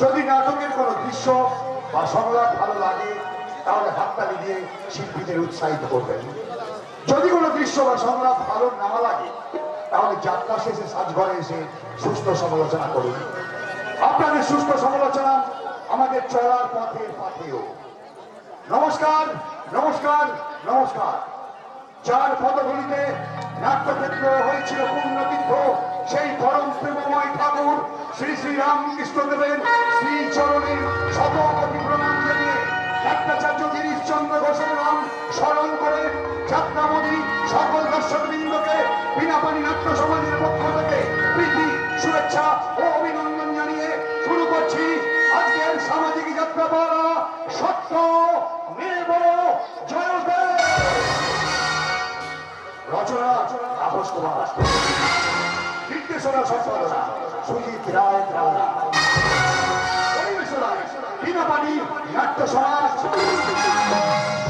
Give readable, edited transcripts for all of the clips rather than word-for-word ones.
যদি নাটকের কোনো দৃশ্য বা সংলাপ ভালো লাগে তাহলে হাততালি দিয়ে শিল্পীদের উৎসাহিত করবেন। যদি কোনো দৃশ্য বা সংলাপ ভালো না লাগে তাহলে যাত্রা শেষে সাজঘরে এসে সুস্থ সমালোচনা করুন। আপনাদের সুস্থ সমালোচনা আমাদের চলার পথে পাথেও। নমস্কার, নমস্কার, নমস্কার। যার পদগুলিতে নাট্যক্ষেত্র হয়েছিল পূর্ণতীর্থ, সেই পরম প্রেমময় ঠাকুর শ্রী শ্রী রামকৃষ্ণদেবের শ্রী চরণে শত কোটি প্রণাম জানিয়ে নাট্যাচার্য গিরিশচন্দ্র ঘোষের নাম স্মরণ করে যাত্রামণি সকল দর্শকবৃন্দকে বিনাপানি নাট্য সমাজের পক্ষ থেকে প্রীতি, শুভেচ্ছা ও অভিনন্দন জানিয়ে শুরু করছি আজকের সামাজিক যাত্রা পালা সত্য মেব জয়তে। রচনা তাপস কুমার, নির্দেশনা সম্পাদনা সুজিত রায়, পরিবেশনায় বিনাপানি নাট্য সমাজ,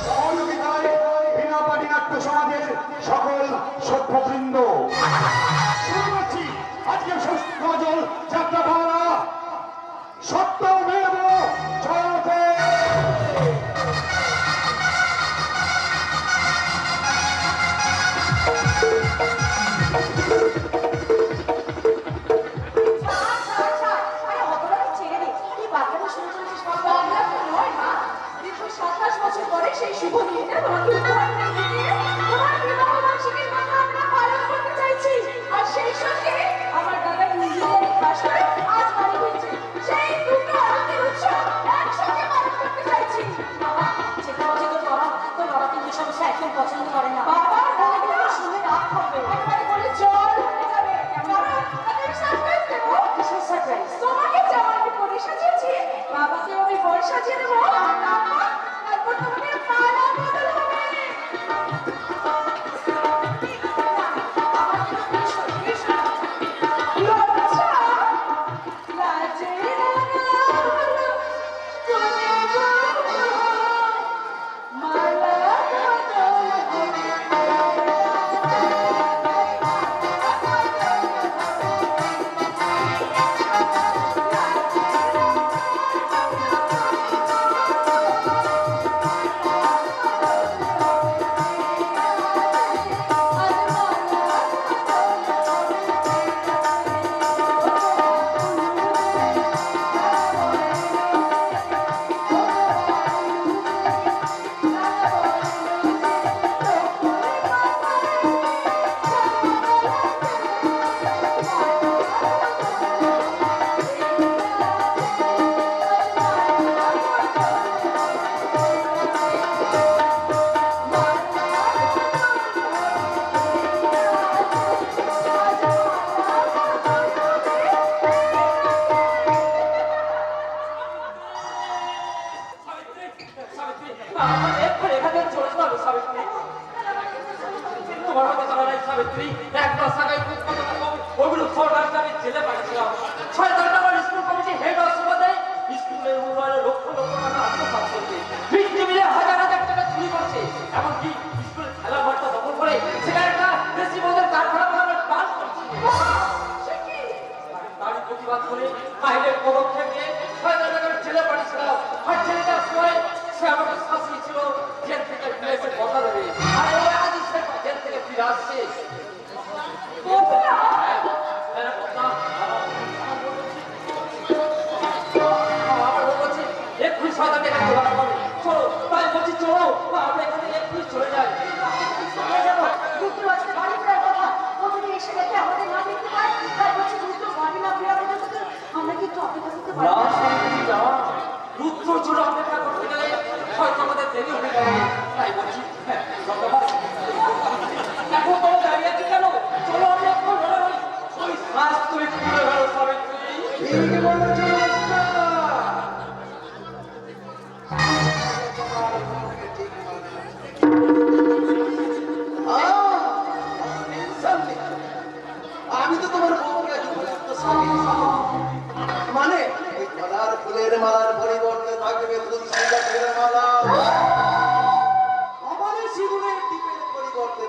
সহযোগিতায় বিনাপানি নাট্য সমাজের সকল সভ্যবৃন্দ। শুরু করছি আজকের গজল যাত্রা পালা সত্য মেব জয়তে। সেই শুভ দিনটা তোমাকে উপহার দিয়ে তোমার বিবাহ বার্ষিকীর কথা আমরা পালন করতে চাইছি। আর সেই সঙ্গে আমার দাদা ইঞ্জিনিয়ারিং পাশ করে আজ বাড়ি ফিরছে, সেই দুটো আনন্দের উৎসব একসঙ্গে পালন করতে চাইছি। বাবা, যেটা হচ্ছে তোর বাবা কিন্তু সমস্ত একদম পছন্দ করে না। বাবার বলাগুলো শুনে রাগ হবে। একবারে বলে চল হয়ে যাবে, কারণ তাদের সারপ্রাইজ দেবো। কিসের সারপ্রাইজ? তোমাকে যেমন আমি পরে সাজিয়েছি, বাবাকে আমি পরে সাজিয়ে দেবো। তারপর তোমাকে পালা বদল হবে।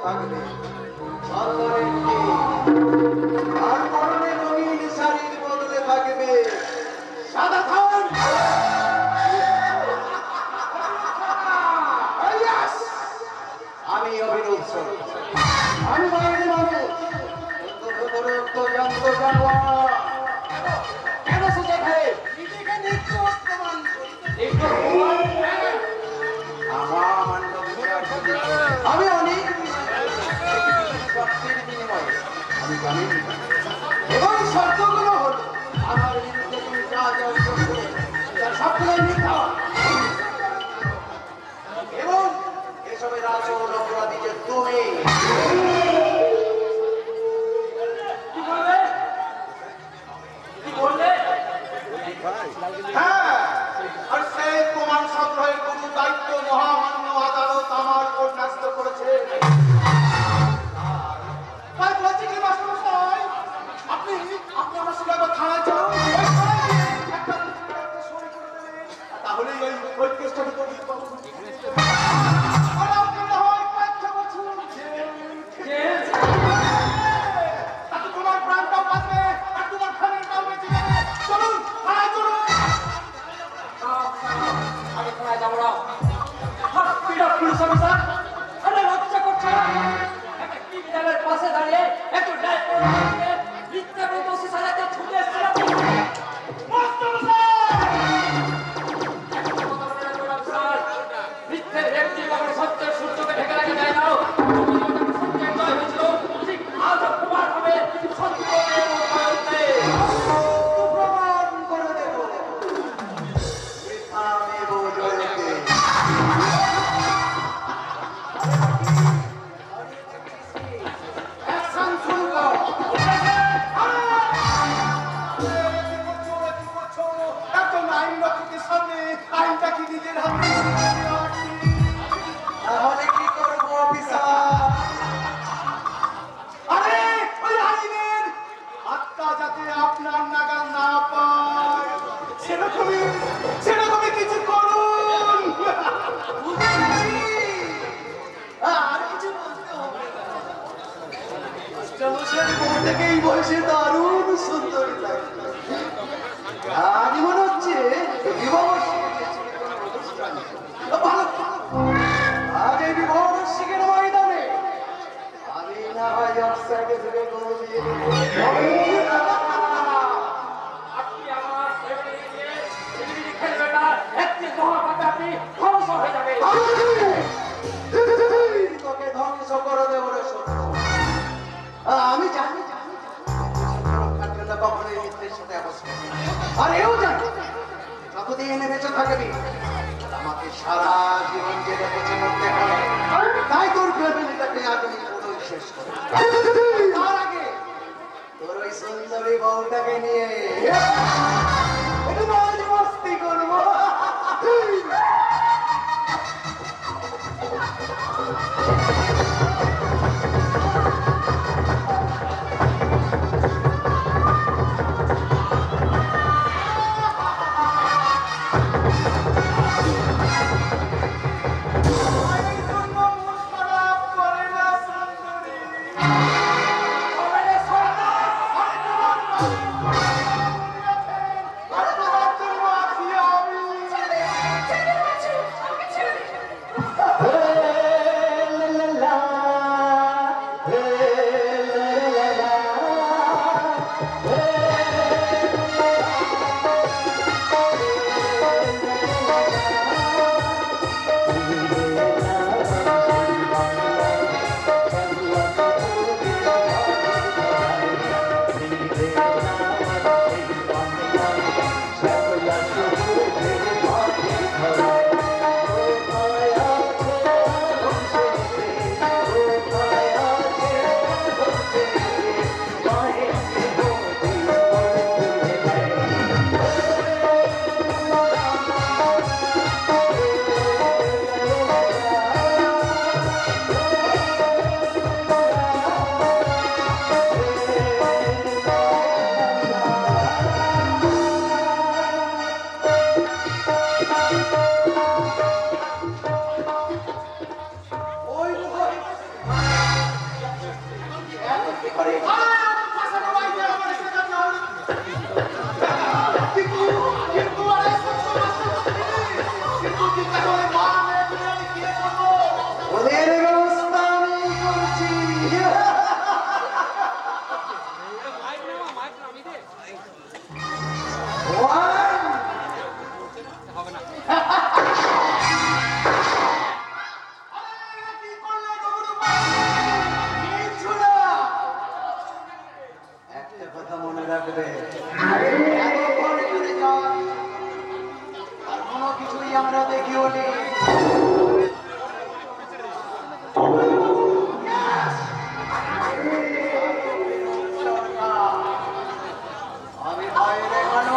থাকবে আর পরনে রঙিন শাড়ির বদলে থাকবে সাদা থান শোন। আমি বাইরে মানুষ কিন্তু ভেতরে তো জানতো জানো কেন সুজয় ভাই নিজেকে নির্দোষ প্রমাণ করি। আমার মহামান্য বিচারপতি, আমি অনেক শক্তির বিনিময়ে আমি জানি এবং শর্তগুলো হল আমার বিরুদ্ধে তুমি যা যা অভিযোগ করে তার সবগুলোই মিথ্যা এবং এসবের আসল অপরাধী যে তুমি। কি বললে কি বললে হ্যাঁ, আর সেই প্রমাণ সংগ্রহের কোনো দায়িত্ব মহামান্য আদালত আমার উপর ন্যস্ত করেছে। তাই বলছি কি মাস্টারমশাই, আপনি আপনি আমার সঙ্গে একবার থানায় চলুন, ওই থানায় গিয়ে একটা দলিলে সই করে দেবেন। তাহলেই ওই কেসটাকে তো দিতে পারবো। আর আপনি না হয় কয়েকটা বছর জেল তাতে তোমার প্রাণটাও বাঁচবে আর তোমার খানেরটাও বেঁচে যাবে। চলুন থানায় চলুন। আমি থানায় যাবো না হাত পিটা পুলিশ অফিসার আরে লজ্জা করছে না একটা ক্রিমিনালের পাশে দাঁড়িয়ে একটু ন্যায় করে মিথ্যা করে দোষী সাজাতে ছুটে এসেছিলাম মিথ্যের ব্যক্তি কখনো সত্যের সূর্যকে ঢেকে রাখা যায় না সত্যের জয় হয়েছিল ঠিক আজও প্রমাণ হবে সত্যের উপায়তে প্রমাণ করে দেব। আমি বোঝাতে অ্যাকশন শুরু কর। একজন আইন রক্ষকের সামনে আইনটা কি নিজের হাতে তাহলে কি করবো অফিসার? আরে ওই আইনের আত্মা যাতে আপনার নাগাল না পায় সেরকমই কিছু করুন। বুঝে গেছি। আর কিছু বলতে হবে না। মাস্টারমশাই বউ থেকে এই বয়সে দারুণ সুন্দরী লাগে। আজই মনে হচ্ছে বিবাহবার্ষিকীতে ছিল কোনো অনুষ্ঠান। ভালো, আজ এই বিবাহবার্ষিকীর ময়দানে আমি না হয় অফসাইডে থেকে গোল দিয়ে দেবো। আপনি আমার ফ্যামিলি নিয়ে ছেলেমিলি খেলবেন না একটি মহাপাতে আপনি ধ্বংস হয়ে যাবে তোকে ধ্বংস করে দেবো রে সত্য। আমি জানি কখনোই মিত্রের সাথে অবস্থা আর এও জানি যতদিন এনে বেঁচে থাকবি আমাকে সারা জীবন জেলে বেঁচে মরতে হবে। তাই তোর ফ্যামিলিটাকে আজ আমি পুরোই শেষ করে তার আগে তোর ওই সুন্দরী বউটাকে নিয়ে একটু মজ মস্তি করবো। সবাই সরকার আমরা দেখিও নি। আমি বাইরে কেন?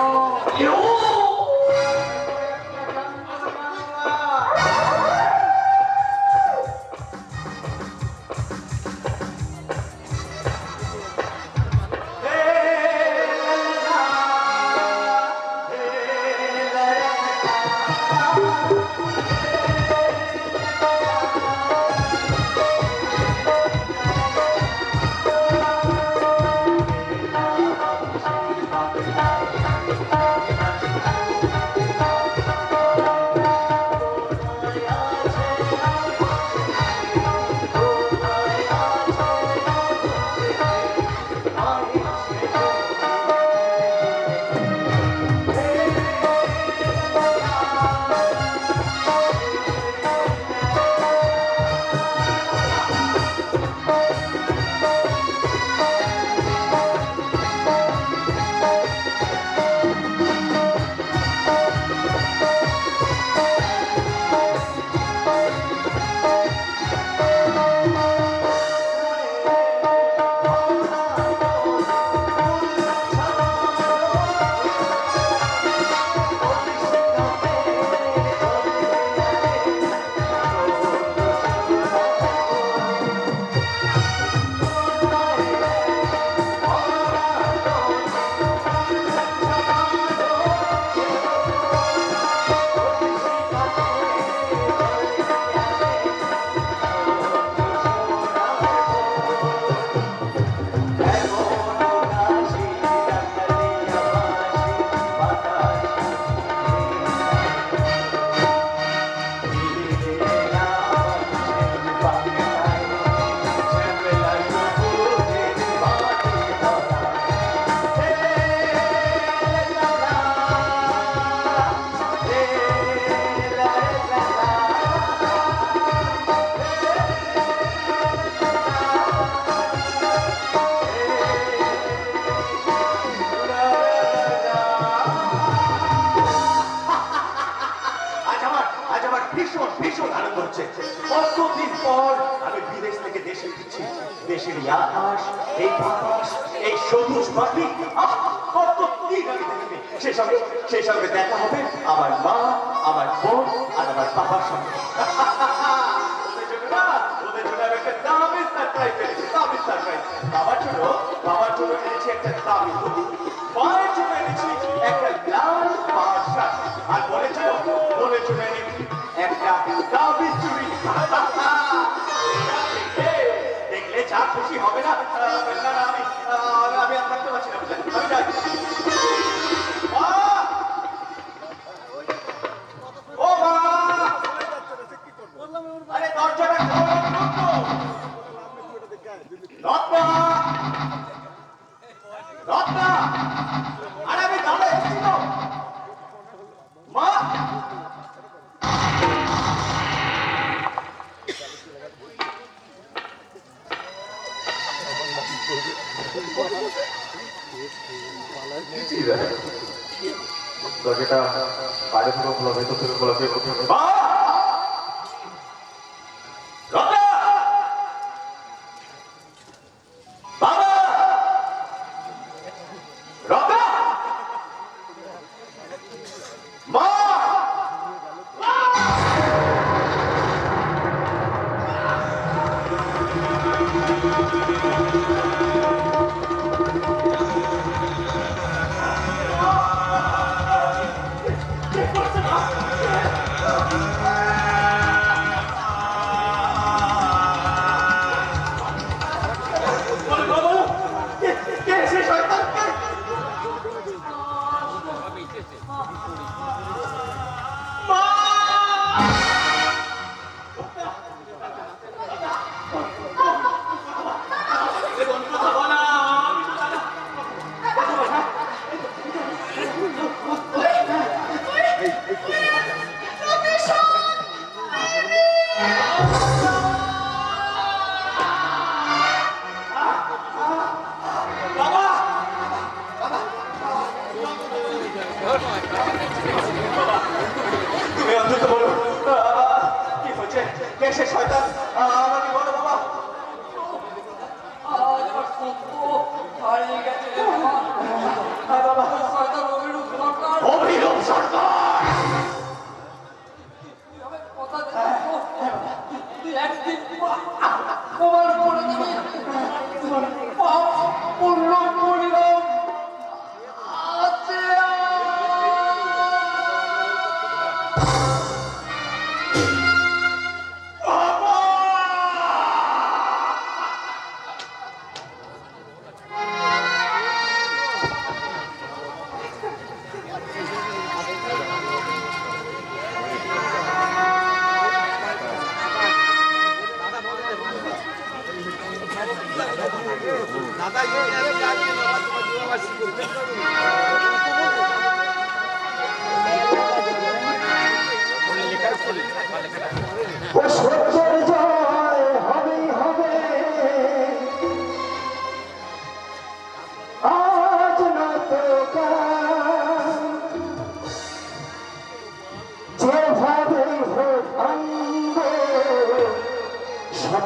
ভীষণ আনন্দ হচ্ছে। কতদিন পর আমি বিদেশ থেকে দেশে ফিরছি। দেশের এই আকাশ, এই বাতাস, এই সবুজ মাটি, কতদিন আমি দেখিনি। সেই সঙ্গে দেখা হবে আমার মা, আমার বোন আর আমার বাবার সঙ্গে। ওদের জন্য আমি একটা দামি সারপ্রাইজ পেয়েছি, দামি সারপ্রাইজ। বাবার জন্য এনেছি একটা দামি ধুতি, মায়ের জন্য এনেছি একটা লাল পাড় শাড়ি, আর বোনের জন্য এনেছি একটা দামি চুড়ি। দেখলে যা খুশি হবে না, আমি আর থাকতে পারছি না, আমি যাই। মা! ও মা! আরে দরজাটা খোলো, রত্না! রত্না! আরে আমি দাঁড়া এসেছি তো। মা! দরজাটা বাইরে থেকে খোলা, ভেতর থেকে খোলা, কে করতে হবে? বাবা! রত্না! মা!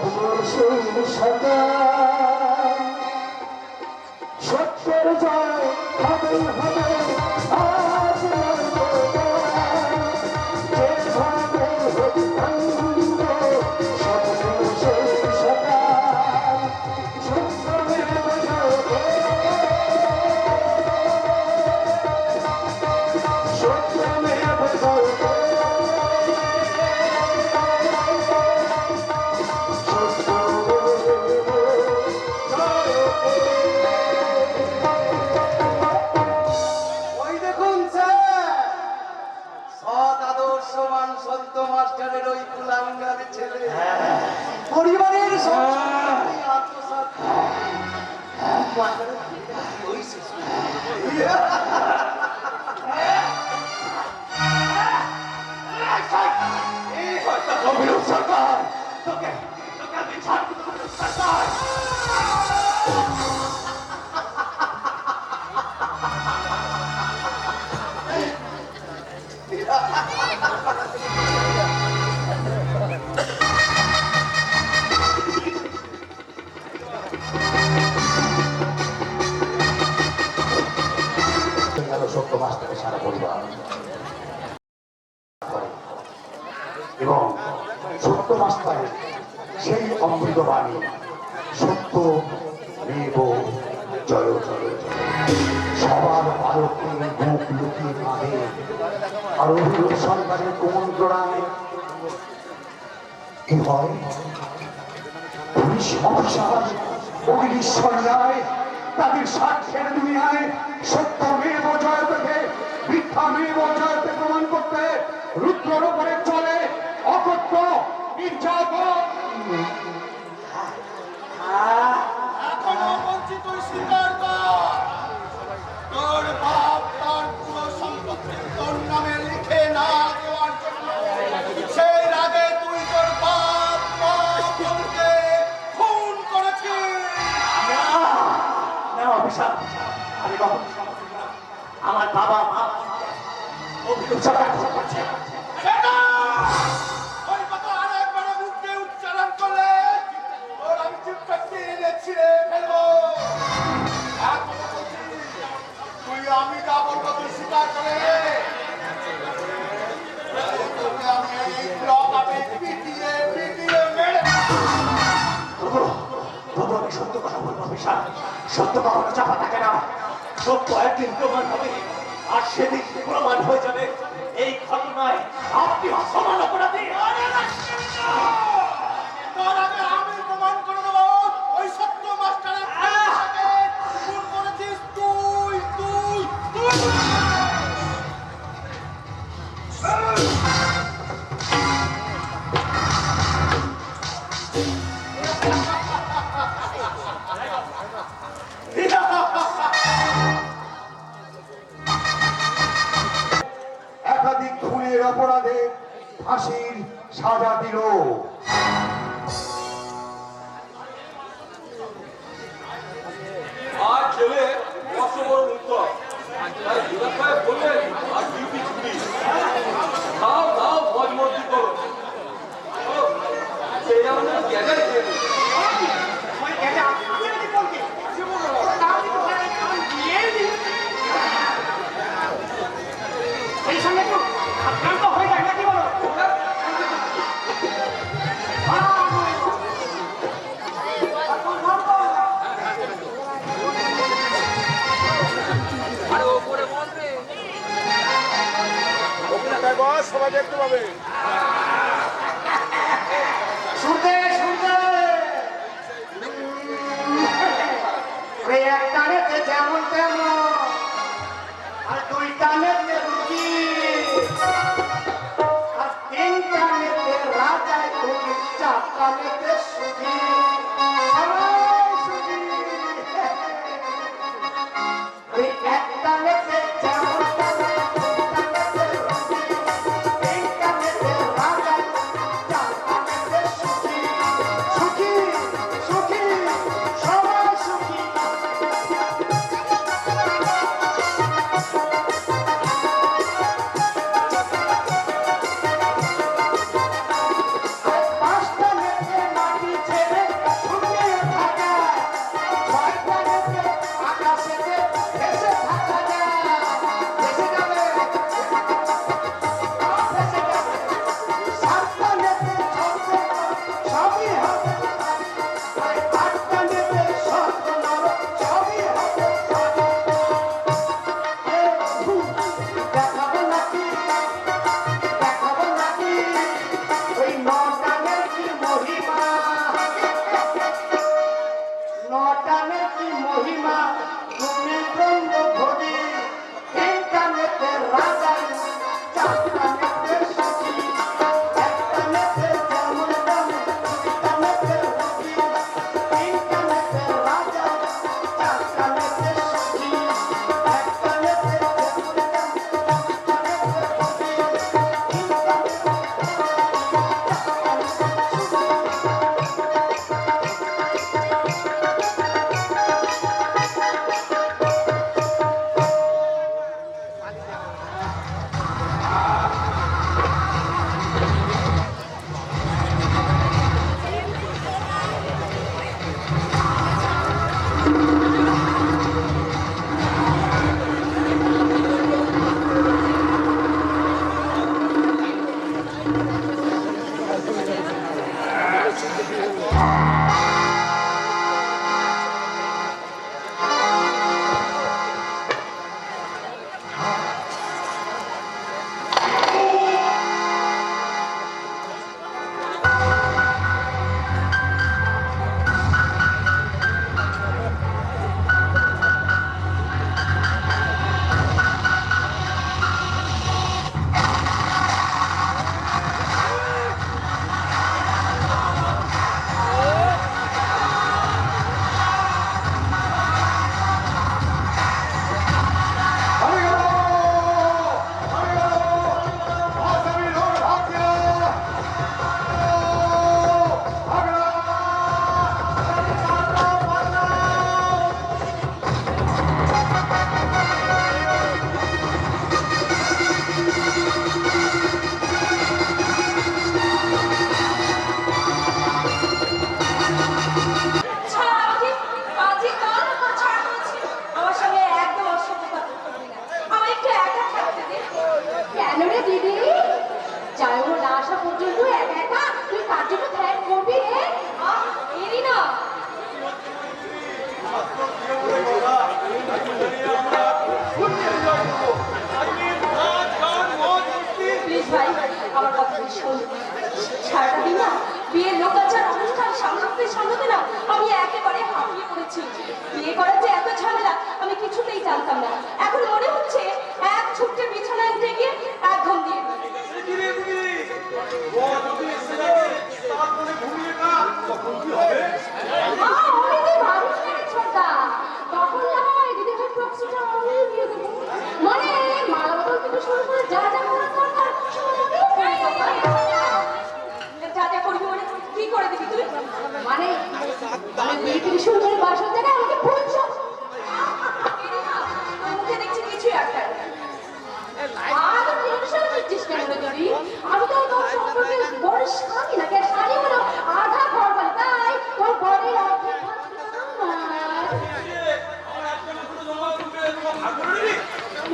স্বপ্নের সেই সকাল সত্যের জয় হবে হবে আজ যেভাবে স্বপ্নের সেই সকাল সত্যের ওই দেখুন স্যার, সৎ আদর্শবান সত্য মাস্টারের ওই কুলাঙ্গার ছেলে পরিবারের সংসারকে আত্মসাৎ মাস্টারের ওই শিশু। অভিরূপ সরকার তোকে তোকে আমি ছাড়বো না, সরকার। গেল সত্য মাস্টারের সারা পরিবার এবং সত্য মাস্টারের সেই অমৃত বাণী সত্য মেব জয় জয় জয় সবার বালককে মুখ লুকিয়ে কাঁদে আর অভিরূপ সরকারের কোমল জোড়ায় কি হয় পুলিশ অফিসার অগ্নিশ্বর রায় তাদের স্বার্থের দুনিয়ায় সত্য মেব জয়তে মিথ্যা মেব জয়তে প্রমাণ করতে রুদ্রের উপরে চলে অকথ্য নির্যাতন। এখনো বঞ্চিত স্বীকার কর। তোর বাপ তার পুরো সম্পত্তি তোর নামে লিখে না দেওয়ার জন্য সেই রাগে তুই তোর বাপ মা বোনকে খুন করেছিস। না অভিশাপ আমি কখনো সমর্থন না। আমার বাবা মা অভিরূপ সরকার করছে সেটা ওই কথা আরেকবার মুখে উচ্চারণ করলে ওর আমি জিভটা টেনে ছিঁড়ে ফেলবো। এখনো বলছি, তুই আমি যা বলবো তুই স্বীকার করে নে। তোকে আমি এই ব্লক-আপে পিটিয়ে পিটিয়ে মেরে তবু তবু আমি সত্য কথা বলবো অভিশাপ। সত্য কখনো চাপা থাকে না, সত্য একদিন প্রমাণ হবে আর সেদিন প্রমাণ হয়ে যাবে এই ঘটনায় আপনি অসমান অপরাধী। তোর আগে আমি প্রমাণ করে দেবো ওই সত্য মাস্টারের সাথে খুন করেছিস তুই তুই তুই। একাধিক খুনের অপরাধে ফাঁসির সাজা দিল। আর ছেলে অসময় মুক্ত তাই যুবক সাহেব বললেন আর ডিউটি ছুটি দাও দাও মজ মর্জি করো সেই আমাদের গ্যাজাই সবাই দেখতে পাবে শুনতে শুনতে ওই এক টানেতে যেমন তেমন আর দুই টানেতে রুগী আর তিন টানেতে রাজায় তুমি চার টানেতে সুখী সবাই সুখী ওই এক টানেতে যেমন তেমন সুখী সুখী সবাই সুখী রে দিদি, যাই হোক না আসা পর্যন্ত একা একা তুই কার জন্য ধ্যান করবি রে? এরই না। প্লিজ ভাই, আমার কথা শোন। সারাটা দিন না বিয়ের লোকাচার অনুষ্ঠান সামলাতে না আমি একেবারে হাঁপিয়ে পড়েছি। বিয়ে করার যে এত ঝামেলা আমি কিছুতেই জানতাম না। এখন মনে হচ্ছে এক ছুটে বিছানায় উঠে গিয়ে এক ঘুম দিয়ে দিই। অনেকেই মানুষ নেই ছোটদা, তখন না হয় দিদি ভাই প্রক্সিটা আমিই দিয়ে দেবো। মানে মালা বদল থেকে শুরু করে যা যা করার দরকার যা যা করবি মানে কি করে দিবি তুই? মানে বিয়ে থেকে শুরু করে বাসন থেকে আমাকে বলছো মুখে দেখছি কিছুই একটা আর টেনশন নিচ্ছিস কেন রে দিদি? আমি তো তোর সম্পর্কে বড় স্বামী না, কে স্বামী হলো আধা ঘর বাড়ি, তাই তোর বড়ির অর্ধেক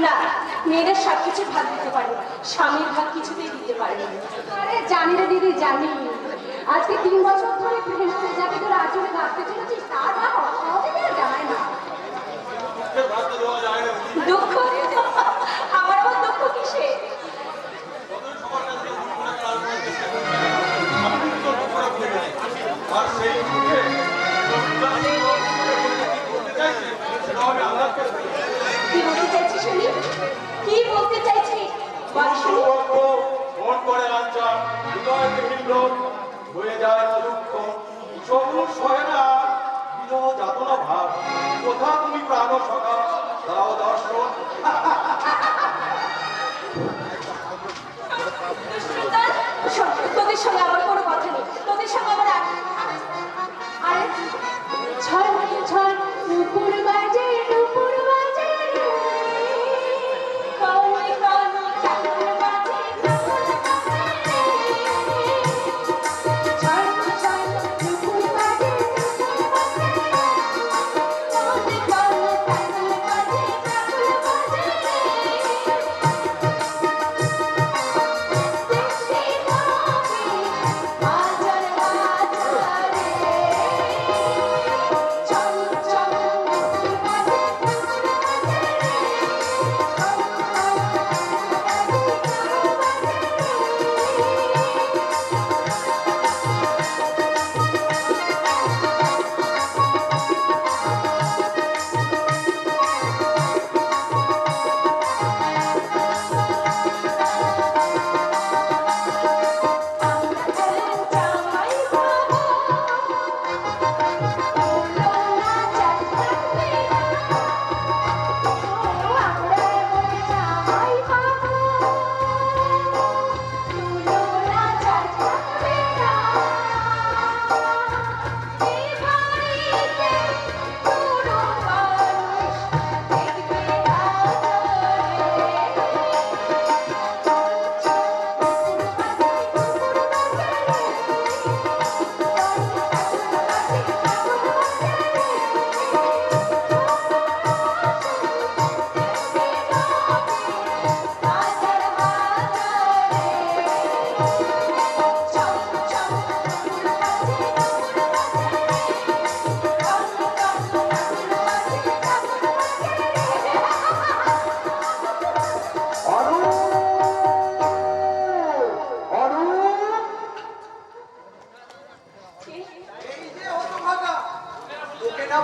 না। মেয়েদের সব কিছু ভাগ দিতে পারে, স্বামীর ভাগ কিছুতেই দিতে পারে না। আরে জানি রে দিদি, জানি। আজকে 3 বছর ধরে প্রেমে যাকে তোর আচরে ভাবতে চলেছিস তার ভাগ সহজে কেউ জানায় না। দুঃখ আমার আবার দুঃখ কিসে? কি বলতে চাইছিস শুনি? কি বলতে চাইছিস বল শুনি। মন করে লাঞ্ছা, হৃদয় বিভিন্ন হয়ে যায় দুঃখ, সবুজ সহে না বিরহ যাতনা ভাব, কোথা তুমি প্রাণ সখা দাও দর্শন। তোদের সঙ্গে আমার কোনো কথা নেই, তোদের সঙ্গে আমার আরে ছয় মাঠে ছয় নুপুর বাজে নুপুর বাজে কনে কনে ঠাকুর বাজে ছয় মাঠে ছয় নুপুর বাজে কনে কনে ঠাকুর বাজে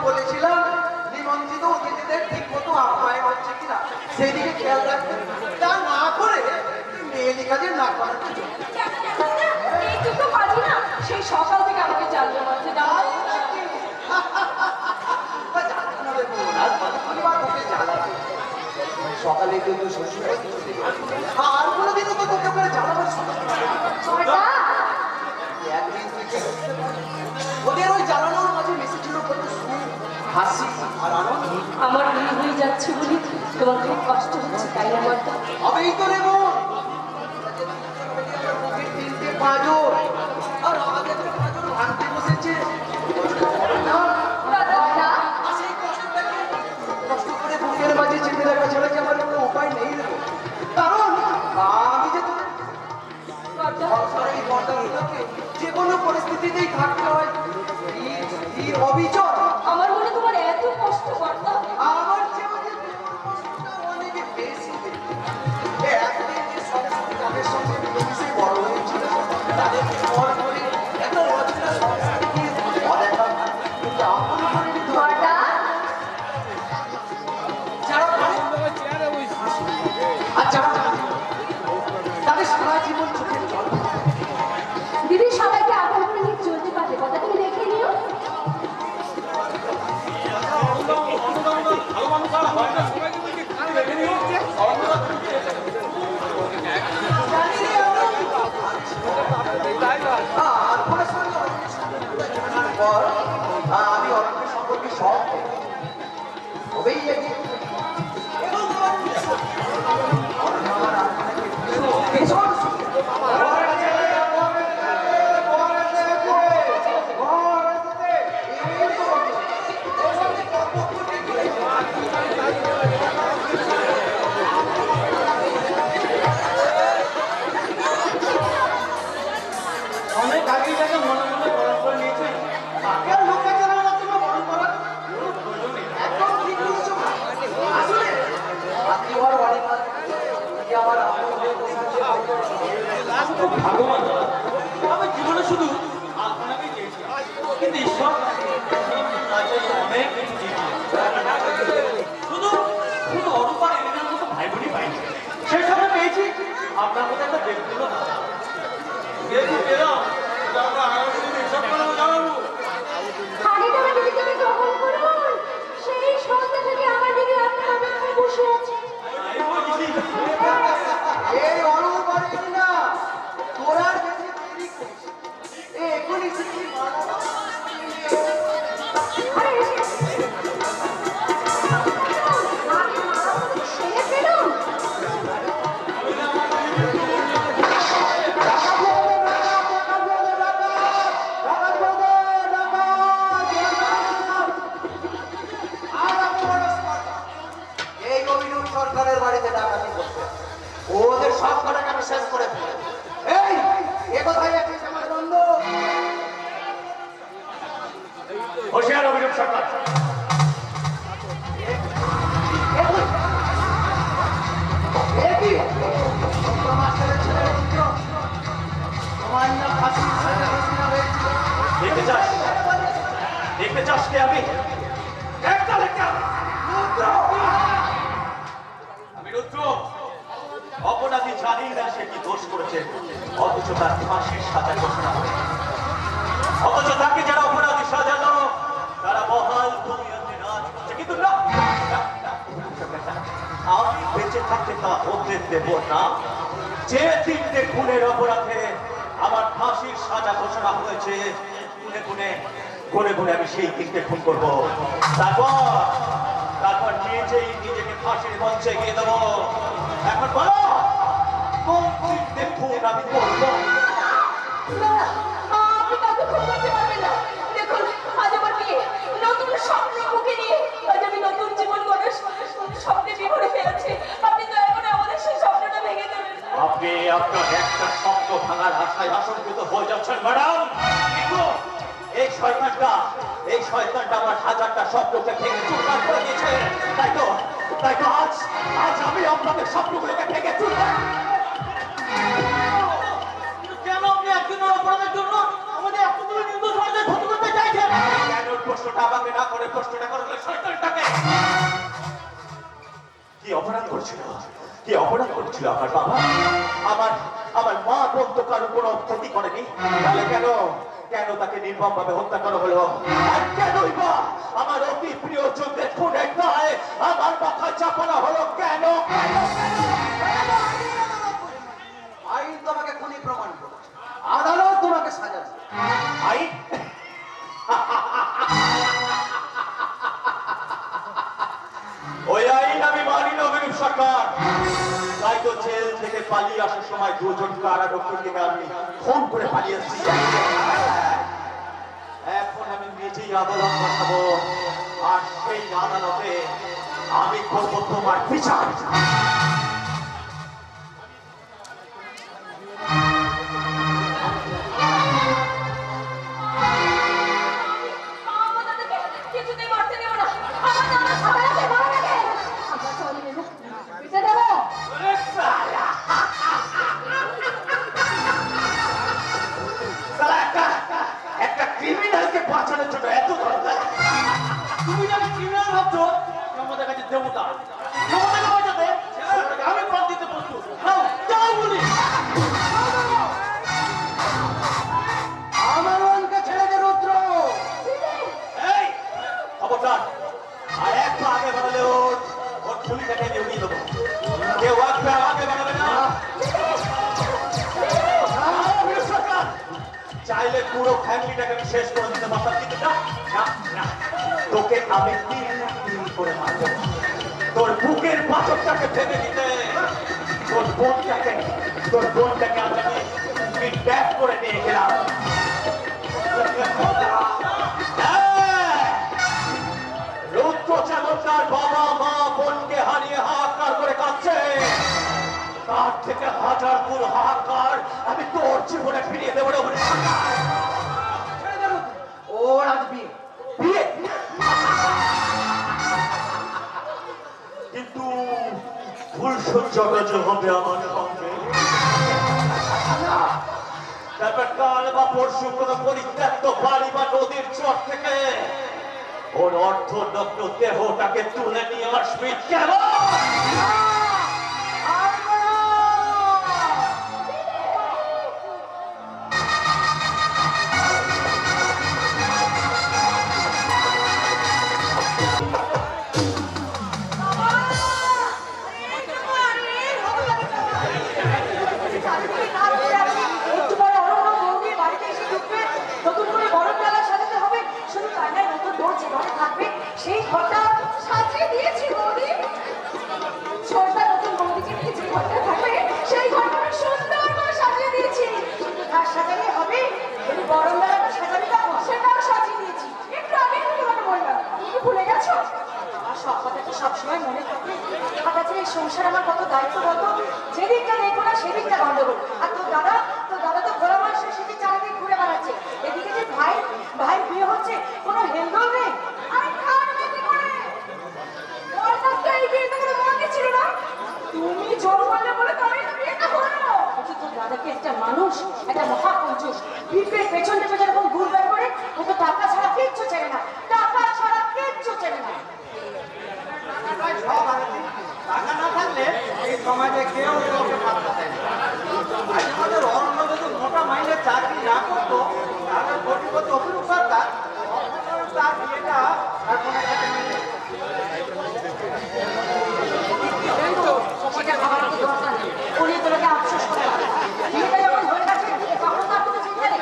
বলেছিলাম নিমন্ত্রিত অতিথিদের ঠিক মতো আপ্যায়ন হচ্ছে কিনা সেই দিকে খেয়াল রাখবেন। তা না করে মেয়েলি কাজের নাক বানাতে এইটুকু কাজই না সেই সকাল থেকে আমাকে জ্বালিয়ে মারতে দাও। সকালে কিন্তু শ্বশুর আর কোনোদিনও তো তোকে করে জ্বালাবার একদিন ওদের ওই জ্বালানোর মাঝে মিশেছিল কত সুখ, হাসি আর আনন্দ। আমার বিয়ে হয়ে যাচ্ছে বলে তোমার খুব কষ্ট হচ্ছে, তাই আমার তো হবেই তো রে বোন। বুকের 3টে পাঁজর আর আমাদের একটা পাঁজর ভাঙতে বসেছে। আর সেই কষ্টটাকে কষ্ট করে বুকের মাঝে চেপে রাখা ছাড়া কি আমার কোনো উপায় নেই রে। কারণ আমি কুটিতেই থাকতে হয় এই অবিচল। আমার মনে তোমার এত কষ্ট করতাম। আমার জীবনে তোমার কষ্টটা অনেক বেশি। একদিন যে সংস্কৃতি তাদের সঙ্গে মিলেমিশে বড় হয়েছিল, তাদের পর করে একটা অচেনা সংস্কৃতি অদেখা কিন্তু আপন করে নিতে হয়। বড়দা, যারা আর যারা তাদের সারা জীবন চোখের জল। দিদি সবাইকে আপন করে নিয়ে চলতে পারবে, কথা তুমি দেখে নিও। ভালো মানুষ আর হয় না, সবাইকে বলছি দেখে নিও। আমি অনেকের সম্পর্কে সব হবেই এগিয়ে এবং আমার ভীষণ অনেক আগেই তাকে মনে মনে বরণ করে নিয়েছে। তাকে আর লোকে জানার জন্য বরণ করার একদম ঠিক বলেছো। আসলে আপনি আমার অনেক আগে আমার আপন হয়ে বসে আছে। খুব ভাগ্যবান দাদা। আমি জীবনে শুধু আপনাকেই চেয়েছি, কিন্তু ঈশ্বর না চাইলে অনেক কিছু চেয়েছি। শুধু শুধু অরূপার এলিনার মতো ভাই বোনই পাইনি, সেই সঙ্গে পেয়েছি আপনার মতো একটা ব্যক্তিগত দাদা। দেখি পেলাম, এটা আমরা আগামী দিনে হিসাব করে জানাবো। আগে তো আমার দিদিকে আমি গ্রহণ করুন। সেই সন্ধ্যা থেকে আমার দিদি আপনার অপেক্ষায় বসে আছে। এই বলছি, এই অরূপ আর না তোরা যদি দেরি করিস এখনই শিখি মানা আরে এসে আগে মারা সেরে ফেলুন। এই অভিনব সরকারের বাড়িতে ডাকাতি করছে, ওদের সব কটাকে আমি শেষ করে ফেলবো। এই এ কোথায় আছিস আমার বন্ধু? হুঁশিয়ার অভিযোগ সরকার, এ কি? তোমার ছেলে ছেলে পুত্র, তোমার না ফাঁসি হয়েছিল। দেখতে চাস? দেখতে চাস কে আমি? একটা লেখা আমি রুদ্র। অপরাধী জানি না সে কি দোষ করেছে, অথচ তার ফাঁসির সাজা ঘোষণা হয়েছে। অথচ তাকে যারা অপরাধী সাজালো তারা বহাল দুনিয়াতে রাজ করছে, কিন্তু না, আমি বেঁচে থাকতে তা হতে দেব না। যে তিনটে খুনের অপরাধে আমার ফাঁসির সাজা ঘোষণা হয়েছে, গুনে গুনে গুনে গুনে আমি সেই তিনটে খুন করবো। তারপর নিজেই নিজেকে ফাঁসির মঞ্চে গিয়ে দেবো। এখন বলো কোন তিনটে খুন আমি করবো? না, আপনি কাউকে খুন করতে পারবেন না। দেখুন, আজ আমার বিয়ে, নতুন স্বপ্ন মুখে নিয়ে আজ আমি নতুন জীবন গড়ার স্বপ্নে বিভোরে ফেলেছি। আপনি দয়া করে আমাদের সেই স্বপ্নটা ভেঙে দেবেন না। আপনি আপনার একটা স্বপ্ন ভাঙার আশায় আশঙ্কিত হয়ে যাচ্ছেন ম্যাডাম, কিন্তু এই শয়তানটা আমার হাজারটা স্বপ্নকে ভেঙে চুরমার করে দিয়েছে। তাই তো আজ আমি আপনাদের স্বপ্নগুলোকে ভেঙে চুরমার। কেন আপনি একজনের অপরাধের জন্য আমাদের এতগুলো নির্দোষ মানুষের ক্ষতি করতে চাইছেন? কেন প্রশ্নটা আমাকে না করে প্রশ্নটা করলে শয়তানটাকে? কি অপরাধ করেছিল আমার বাবা? আমার মা বলতো কারো কোনো ক্ষতি করেনি, তাহলে কেন তাকে নির্মম ভাবে হত্যা করা হলো? আর কেনই বা আমার অতি প্রিয় যুদ্ধের খুনের দায় আমার মাথায় চাপানো হলো? কেন? আইন তোমাকে খুনি প্রমাণ করেছে, আদালত তোমাকে সাজাচ্ছে। আইন? ওই আইন আমি মানি না অভিনব সরকার। তাই তো জেল থেকে পালিয়ে আসার সময় দুজন কারারক্ষীকে আমি ফোন করে পালিয়েছি। এখন আমি নিজেই আদালত বসাবো, আর সেই আদালতে আমি করবো তোমার বিচার। তাহলে পুরো ফ্যামিলিটাকে আমি শেষ করে দিতে পারতাম, কিন্তু না না না, তোকে আমি তিল করে মারবো, তোর বুকের পাথরটাকে ফেলে দিতে, তোর বোনটাকে আমি কিডন্যাপ করে নিয়ে গেলাম। রুদ্র যেমন তার বাবা মা বোনকে হারিয়ে হাহাকার করে কাঁদছে, তার থেকে হাজার গুণ হাহাকার আমি তোর জীবনে ফিরিয়ে দেবো রে। ওর আজ বিয়ে। বিয়ে? কিন্তু ফুলসজ্জাটা যে হবে আমার সঙ্গে, তারপর কাল বা পরশু কোনো পরিত্যক্ত বাড়ি বা নদীর চর থেকে ওর অর্ধনগ্ন দেহটাকে তুলে নিয়ে আসবি কেমন? একটু পরে অরণ্য বৌদির বাড়িতে এসে ঢুকবে, নতুন করে গরম ডালা সাজাতে হবে, শুধু তাই নয়, নতুন বউ যে ঘরে থাকবে সেই ঘরটা সাজিয়ে দিয়েছি বৌদি। ছোটটা নতুন বৌদিকে নিয়ে যে ঘরটা থাকবে সেই ঘরটা আমি সুন্দর করে সাজিয়ে দিয়েছি। শুধু ঘর সাজালে হবে, এই গরম ডালাটা সাজাবি না, সেটাও সাজিয়ে দিয়েছি। একটু আগে তোমাকে বললাম, তুমি কি ভুলে গেছো? আর সব কথা তো সবসময় মনে থাকবে। হঠাৎ এই সংসার আমার কত দায়িত্বগত, যেদিকটা দেখবো না সেদিকটা গন্ডগোল। আর তোর দাদা তো ঘোড়া মানুষের সেদিক চারিদিক ঘুরে বেড়াচ্ছে। এদিকে যে ভাই বিয়ে হচ্ছে, কোনো হেলদোল নেই। আমি খাটবে কি করে? ওর কাছে এই বিয়েতে কোনো মনে ছিল না। তুমি জোর করলে বলে তো আমি তো বিয়েটা হলো। কিন্তু তোর দাদাকে একটা মানুষ, একটা মহাকঞ্জুস, বিপের পেছনে এরকম ঘুরবার করে, ও তো টাকা ছাড়া কিচ্ছু চেনে না, টাকা ছাড়া কিচ্ছু চেনে না। সব আছে। টাকা না থাকলে এই সমাজে কেউ কাউকে পাত্তা দেয় না। আজ আমাদের অরণ্য যদি মোটা মাইনের চাকরি না করতো, তাহলে কোটিপতি অভিরূপ সরকার তার বিয়েটা আর কোনো কাছে মেনে সেটা ভাবার তো দরকার নেই, উনি তোকে আফসোস করে বিয়েটা যখন হয়ে গেছে তখন তার কোনো চিন্তা নেই।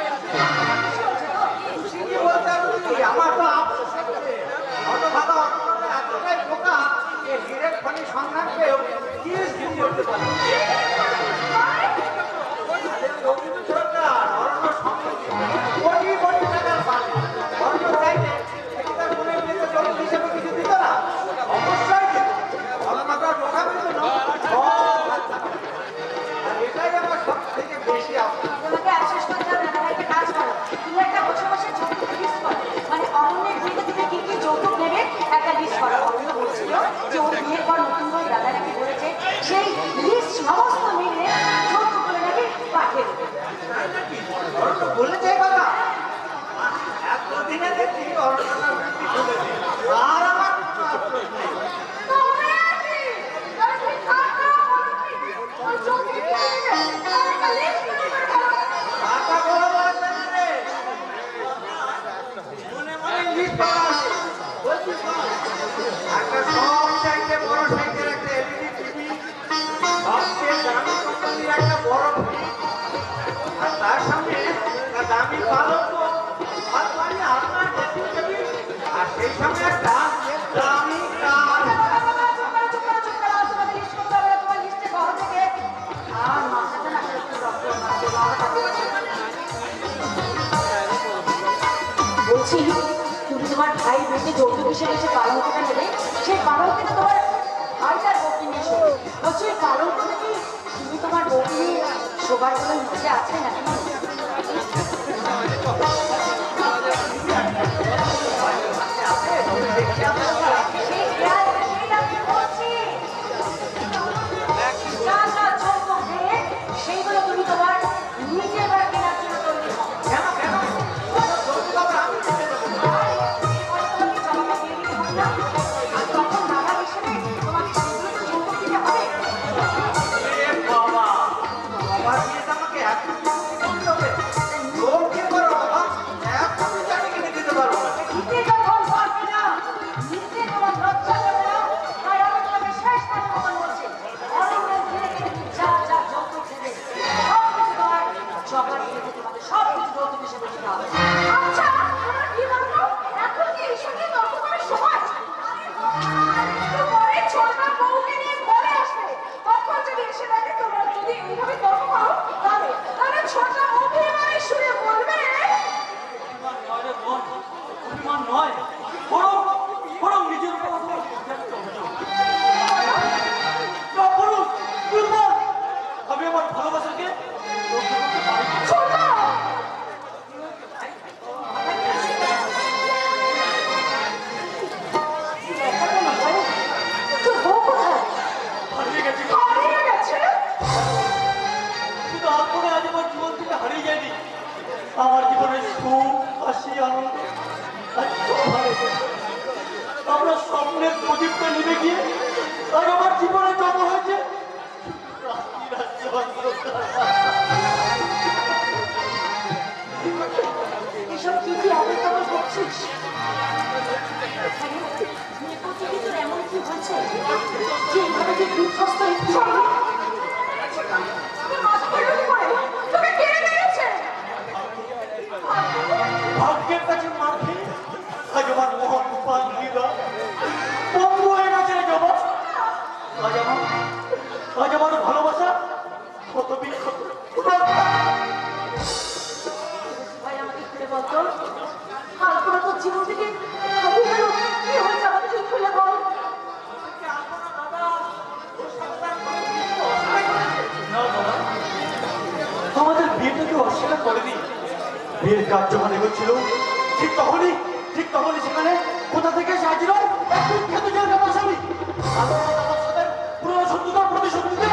ঠিকই বলতে হবে তুমি। আমার তো আফসোস হচ্ছে, অত ভালো অরণ্য এতটাই বোকা যে হিরের খনি সন্ধান পেয়েও কি দিন করতে পারে। অভিরূপ সরকার অরণ্য সম্পত্তি কোটি কোটি টাকার মালিক। অরণ্য চাইলে সেটি তার বোনের বিয়েতে যৌতুক হিসেবে কিছু দিত না? অবশ্যই দিত। অরণ্যটা বোকা পেত না, সব বাচ্চা পেত। আর এটাই আমার সব থেকে বেশি আফসোস। তোমাকে আফসোস করতে হবে না, একটা কাজ করো, তুমি একটা বসে বসে যৌতুক লিস্ট করো, মানে অরণ্যের বিয়েতে তুমি কি কি যৌতুক নেবে একটা লিস্ট করো। অরণ্য বলছিল যে ওর বিয়ের পর নতুন বই দাদা নাকি বলেছে সেই লিস্ট সমস্ত মিলে যৌতুকগুলো নাকি পাঠিয়ে দেবে। অরণ্য বলেছে এই কথা? এতদিনে দেখছি অরণ্যটার বৃদ্ধি চলেছে। আর আমার কোনো আফসোস নেই। তবে আর কি? তবে তুমি টাকা বলো কি? ওই যৌতুক দিয়ে দেবে, তার একটা লিস্ট তৈরি করে ফেলো। টাকা বড় লাগবে না রে। মনে মনে লিস্ট করা আছে। বলছি শোন, একটা সব চাইতে বড় সাইজের একটা এলইডি টিভি, সবচেয়ে দামি কোম্পানির একটা বড় ফ্রিজ, আর তার সামনে একটা দামি পালঙ্ক, আর বাড়ি আপনার ড্রেসিং টেবিল, আর সেই সামনে একটা দামি কার। বলছি তুমি তোমার ভাই বেঁচে যৌতুক হিসেবে যে পালঙ্কটা নেবে সেই পালঙ্কটা তোমার ভাইটার বউকে নিয়ে শোবে। বলছি ওই পালঙ্কটা কি তুমি তোমার বউকে নিয়ে শোবার কোনো ইচ্ছে আছে নাকি? সেই খেয়াল রেখেই আমি বলছি। যা যা যৌতুক দেবে সেইগুলো তুমি তোমার নিজের বার কেনার জন্য তৈরি হও। কেন কেন? যৌতুক আবার আমি দিতে দেবো। তখন দাদা হিসেবে তোমাকে সেগুলো তো যৌতুক দিতে হবে। এ বাবা, বাবার বিয়েতে আমাকে এত কিছু করতে হবে? লোক কি করো বাবা? এত কিছু আমি কিনে দিতে পারবো না। দিতে যখন পারবে না, দিতে তোমার লজ্জা করে না, তাই আমি তোমাকে শেষ বারের মতন বলছি, অরণ্যের বিয়েতে তুমি যা যা যৌতুক দেবে সব কিছু তোমার জবাব দিয়ে তোমাকে সব কিছু যৌতুক হিসেবে দিতে হবে। কথা। আচ্ছা, আমার কি বলতো? এখন কি এসব নিয়ে তর্ক করার সময়? আর একটু পরে ছোটনা বউকে নিয়ে ঘরে আসবে। তখন যদি এসে দেখে তোমরা যদি এইভাবে তর্ক করো, তাহলে ছোটনা অভিমানের সুরে বলবে, অভিমান নয় রে বোন, অভিমান নয়, বরং বরং নিজের উপর তোমার বিরক্ত অভিযোগ। পুরুষ দুর্বল, আমি আমার ভালোবাসাকে রক্ষা করতে পারি না। ছোটনা! তোর বউ কোথায়? হারিয়ে গেছে। হারিয়ে গেছে? কিন্তু আপনি আজ আমার জীবন থেকে হারিয়ে যায়নি। আমার জীবনের সুখ, হাসি, আনন্দ আজ সব হারিয়ে গেছে। আমরা স্বপ্নের প্রদীপটা নিভে গিয়ে আজ আমার জীবনে জন্ম হয়েছে রাত্রি রাত্রি অন্ধকার। এসব কি কি আগে খবর করছিস? নেপথ্যে তোর এমন কি হয়েছে যে এইভাবে তুই বিধ্বস্ত হচ্ছিস? তোর মাথা পড়লো কি করে? তোকে কে মেরেছে? ভাগ্যের কাছে মার খেয়ে আজ আমার মহৎ উপায় হৃদয় বন্ধু হয়ে গেছে রে জবা। আজ আমার ভালোবাসা ক্ষত বিক্ষত। ভাই আমাকে খুলে বলতো, আর কোনো তোর জীবন থেকে হারিয়ে গেল, কি হয়েছে আমাকে তুই খুলে বল। না বাবা, আমাদের বিয়েটা কেউ অস্বীকার করেনি। বিয়ের কাজ যখন এগোচ্ছিল ঠিক তখনই সেখানে কোথা থেকে সাহায্য একটু খেতে যাওয়ার ব্যাপারী আমার সাথে পুরো শত্রুতা প্রতিশোধ নিতে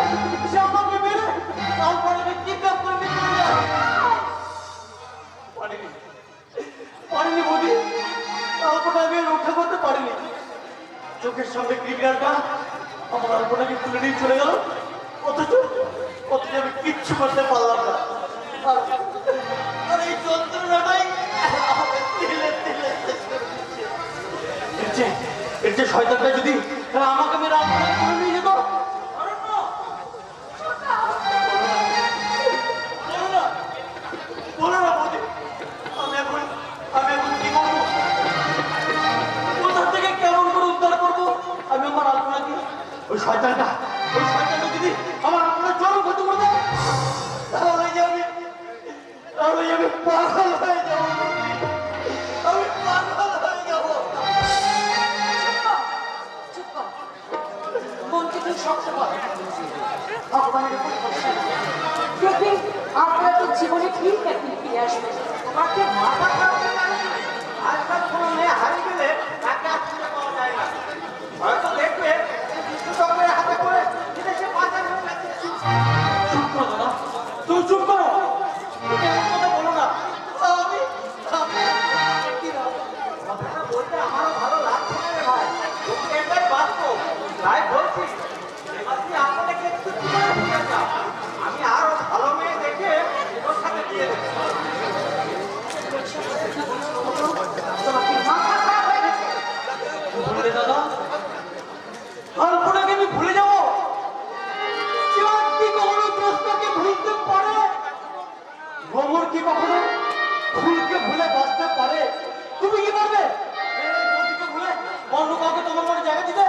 সে আমাকে মেরে তারপরে কিডন্যাপ করে নিয়ে চলে যায়। পারিনি মোদি, তারপরে আমি রক্ষা করতে পারিনি। চোখের সামনে ক্রিমিনালটা আমার আলপনাকে তুলে নিয়ে চলে গেল, অথচ আমি কিচ্ছু করতে পারলাম না। আর এই যন্ত্রণাটাই আমাকে তিলে তিলে শেষ করে দিচ্ছে। এর যে শয়তানটা যদি আমাকে মেরে আলপনাকে তুলে নিয়ে যেত। অরণ্য! বলো না বৌদি, আমি এখন কি করবো? কোথা থেকে কেমন করে উদ্ধার করবো আমি আমার আলপনাকে? ওই শয়তানটা যদি আমার আলপনার চরম ক্ষতি করে দেয়, তাহলে আমি পাগল হয়ে যাবো। আমি পাগল হয়ে যাবো। চুপ কর। মনকে তুই শক্ত কর। ভগবানের উপর ভরসা রাখ। দেখবি আমরা তোর জীবনে ঠিক একদিন ফিরে আসবে। তোমাকে মাথা খারাপ করে জানি। আজকাল কোনো মেয়ে হারিয়ে গেলে তাকে আর খুঁজে পাওয়া যায় না। হয়তো দেখবে বিষ্ণু চক্রের হাতে করে বিদেশে পাচার হয়ে গেছে। চুপ করো দাদা, তুমি চুপ করো। এমন কথা বলো না। আমি কি না? কথাটা বলতে আমারও ভালো লাগছে না রে ভাই। এটাই বাস্তব। তাই বলছি এবার তুই আপনাকে একটু কি করে বুঝে যাও। আমি আরো ভালো মেয়ে দেখে ওর সাথে দিয়ে দেবো। তোমাকে মাথা খারাপ হয়ে গেছে। বললে দাদা, আলপনাকে আমি ভুলে যাবো? চাঁদ কি কখনো প্রশ্নকে ভুলতে পারে? ভ্রমর কি কখনো ফুলকে ভুলে বাঁচতে পারে? তুমি কি পারবে এই বৌদিকে ভুলে অন্য কাউকে তোমার মনে জায়গা দিতে?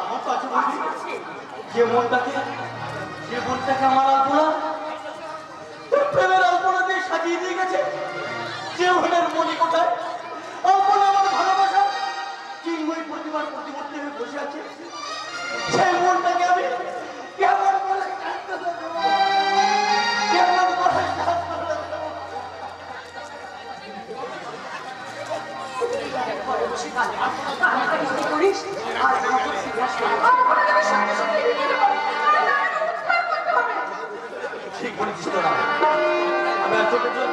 আমার তো আছে বৌদি। যে মনটাকে আমার আলপনা প্রেমের আলপনা দিয়ে সাজিয়ে দিয়ে গেছে, যে মনের মনি কোটায় আলপনা আমার ভালোবাসা চিন্ময় প্রতিবার প্রতিমূর্তি হয়ে বসে আছে, সেই মনটাকে আমি কেমন করে শান্ত করবো? কেমন করে শান্ত করবো? করিস আর আমাকে ফিরে আসবে। আমাকে সঙ্গে সঙ্গে নিয়ে যেতে পারে। আর তার উদ্ধার করতে হবে। ঠিক বলেছিস তোরা। আমি আর চোখের জল